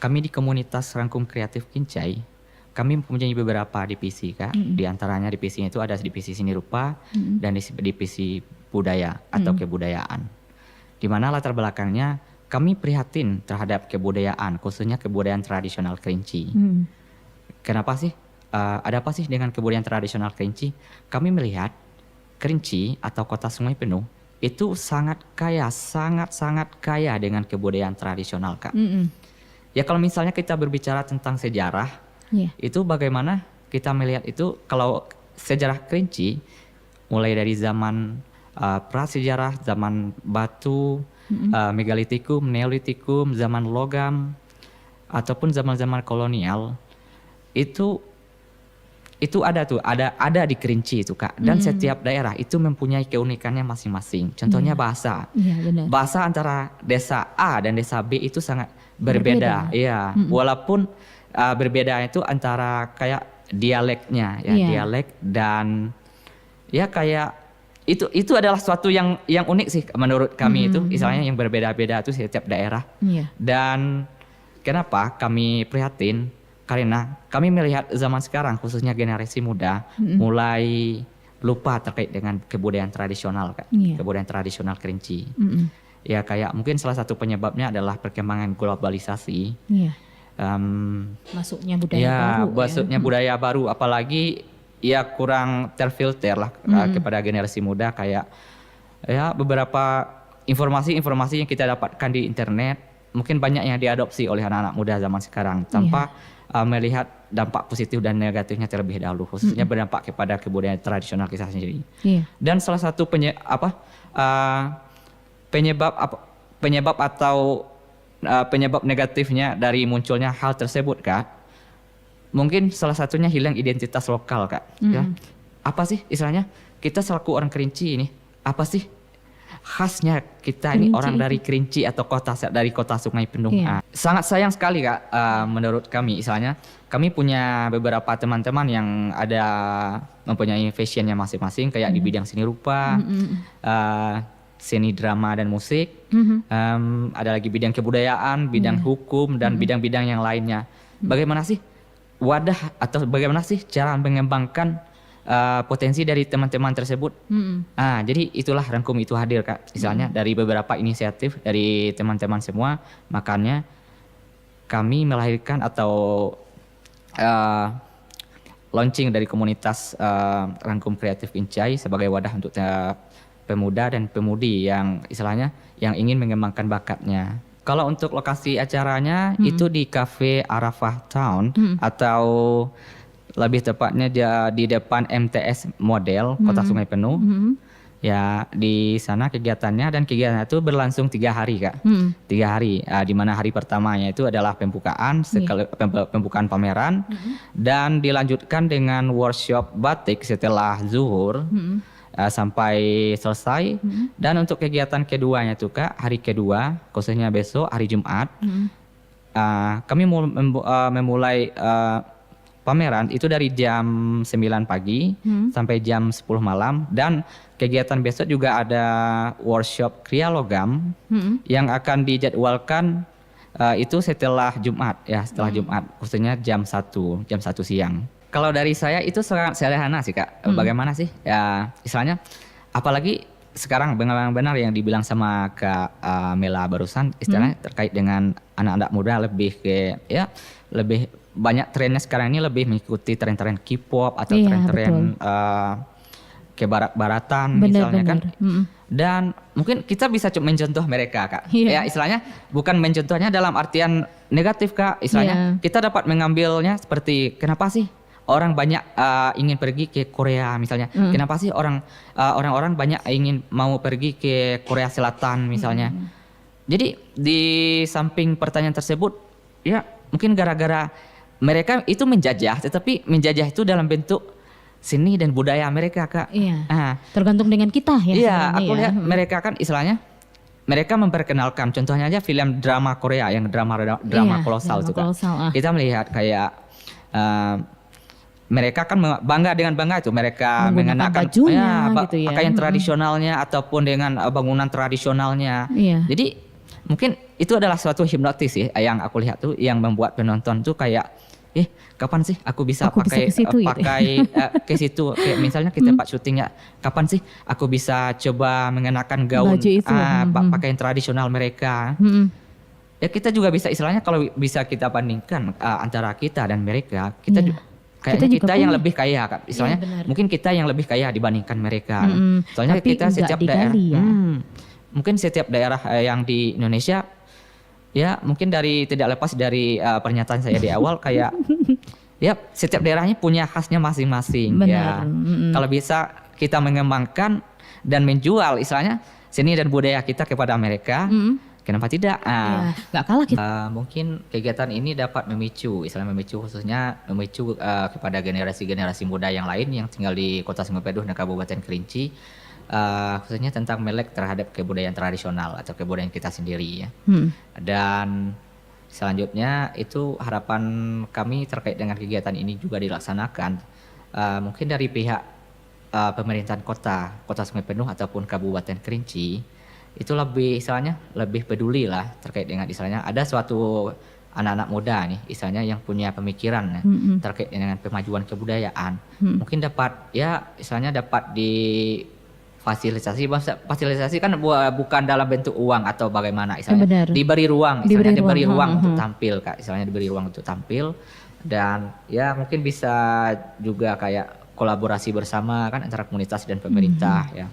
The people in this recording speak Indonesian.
kami di komunitas Rangkum Kreatif Kincai, kami mempunyai beberapa divisi Kak. Di antaranya divisinya itu ada divisi seni rupa dan divisi budaya atau kebudayaan. Di mana latar belakangnya kami prihatin terhadap kebudayaan, khususnya kebudayaan tradisional Kerinci. Kenapa sih? Ada apa sih dengan kebudayaan tradisional Kerinci? Kami melihat Kerinci atau Kota Sungai Penuh itu sangat sangat kaya dengan kebudayaan tradisional Kak. Ya kalau misalnya kita berbicara tentang sejarah, itu bagaimana kita melihat itu kalau sejarah Kerinci mulai dari zaman prasejarah, zaman batu, megalitikum, neolitikum, zaman logam, ataupun zaman-zaman kolonial, itu ada di Kerinci itu Kak. Dan setiap daerah itu mempunyai keunikannya masing-masing. Contohnya bahasa. Bahasa antara desa A dan desa B itu sangat berbeda. Iya, walaupun berbeda itu antara kayak dialeknya ya, dialek dan ya kayak itu adalah suatu yang unik sih menurut kami itu, misalnya yang berbeda-beda itu setiap daerah. Dan kenapa kami prihatin? Karena kami melihat zaman sekarang khususnya generasi muda mulai lupa terkait dengan kebudayaan tradisional Kak. Kebudayaan tradisional Kerinci. Ya kayak mungkin salah satu penyebabnya adalah perkembangan globalisasi. Masuknya budaya baru. Masuknya budaya baru, apalagi ya kurang terfilter lah kepada generasi muda, kayak ya beberapa informasi yang kita dapatkan di internet mungkin banyak yang diadopsi oleh anak-anak muda zaman sekarang tanpa melihat dampak positif dan negatifnya terlebih dahulu, khususnya berdampak kepada kebudayaan tradisional kita sendiri. Dan salah satu penyebab negatifnya dari munculnya hal tersebut Kak, mungkin salah satunya hilang identitas lokal Kak. Ya. Apa sih istilahnya kita selaku orang Kerinci ini, apa sih khasnya kita Kerinci ini orang dari Kerinci atau dari kota Sungai Penuh. Sangat sayang sekali Kak, menurut kami. Misalnya kami punya beberapa teman-teman yang mempunyai fashionnya masing-masing, kayak di bidang seni rupa, seni drama dan musik, ada lagi bidang kebudayaan, bidang hukum dan bidang-bidang yang lainnya. Bagaimana sih wadah atau bagaimana sih cara mengembangkan potensi dari teman-teman tersebut? Jadi itulah Rangkum itu hadir Kak, misalnya dari beberapa inisiatif dari teman-teman semua. Makanya kami melahirkan atau launching dari komunitas Rangkum Kreatif Kincai sebagai wadah untuk pemuda dan pemudi yang istilahnya yang ingin mengembangkan bakatnya. Kalau untuk lokasi acaranya itu di Cafe Arafah Town atau lebih tepatnya di depan MTS Model Kota Sungai Penuh. Ya di sana kegiatannya, dan kegiatannya itu berlangsung 3 hari Kak. 3 hari, di mana hari pertamanya itu adalah pembukaan, pembukaan pameran, dan dilanjutkan dengan workshop batik setelah zuhur sampai selesai. Dan untuk kegiatan keduanya itu Kak, hari kedua khususnya besok hari Jumat, kami memulai pameran itu dari jam 9 pagi sampai jam 10 malam. Dan kegiatan besok juga ada workshop kriya logam yang akan dijadwalkan itu setelah Jumat ya, setelah Jumat khususnya jam 1 siang. Kalau dari saya itu sangat sederhana sih Kak. Bagaimana sih ya istilahnya, apalagi sekarang benar-benar yang dibilang sama Kak Mela barusan, istilahnya terkait dengan anak-anak muda lebih lebih banyak trennya sekarang ini lebih mengikuti tren-tren K-pop atau tren-tren kebarat-baratan misalnya kan. Dan mungkin kita bisa mencontoh mereka Kak. Ya istilahnya bukan mencontohnya dalam artian negatif Kak. Istilahnya kita dapat mengambilnya seperti kenapa sih orang banyak ingin pergi ke Korea misalnya. Kenapa sih orang-orang banyak ingin mau pergi ke Korea Selatan misalnya. Jadi di samping pertanyaan tersebut ya mungkin gara-gara mereka itu menjajah, tetapi menjajah itu dalam bentuk seni dan budaya mereka Kak. Tergantung dengan kita ya. Iya, aku lihat mereka kan istilahnya mereka memperkenalkan, contohnya aja film drama Korea yang drama kolosal itu Kak. Kita melihat kayak mereka kan bangga itu mereka mengenakan pakaian tradisionalnya ataupun dengan bangunan tradisionalnya. Jadi mungkin itu adalah suatu hipnotis sih yang aku lihat tuh, yang membuat penonton tuh kayak kapan sih aku bisa Aku bisa pakai ke situ gitu. ke situ, kayak misalnya kita pak syutingnya, kapan sih aku bisa coba mengenakan gaun Baju itu. pakaian tradisional mereka. Mm-mm. Ya kita juga bisa, istilahnya kalau bisa kita bandingkan antara kita dan mereka, kita Iya. kayaknya juga kita yang punya. lebih kaya kan, istilahnya Iya, benar. mungkin kita yang lebih kaya dibandingkan mereka. Mm-mm. Soalnya Tapi kita nggak setiap daerah, digali ya. mungkin setiap daerah yang di Indonesia, ya mungkin tidak lepas dari pernyataan saya di awal kayak ya setiap daerahnya punya khasnya masing-masing ya. Benar. Mm-mm. Kalau bisa kita mengembangkan dan menjual istilahnya seni dan budaya kita kepada mereka, Mm-mm. kenapa tidak? Iya, nggak kalah kita. Mungkin kegiatan ini dapat memicu, istilahnya memicu, khususnya memicu kepada generasi-generasi muda yang lain yang tinggal di Kota Sungai Peduh dan Kabupaten Kerinci, khususnya tentang melek terhadap kebudayaan tradisional atau kebudayaan kita sendiri ya. Dan selanjutnya itu harapan kami terkait dengan kegiatan ini juga dilaksanakan mungkin dari pihak pemerintahan Kota Sungai Penuh ataupun Kabupaten Kerinci itu lebih peduli lah terkait dengan istilahnya ada suatu anak-anak muda nih istilahnya yang punya pemikiran terkait dengan pemajuan kebudayaan, mungkin dapat fasilitasi kan bukan dalam bentuk uang atau bagaimana istilahnya, Benar. diberi ruang Diberi ruang, untuk tampil Kak, istilahnya diberi ruang untuk tampil, dan ya mungkin bisa juga kayak kolaborasi bersama kan antara komunitas dan pemerintah ya.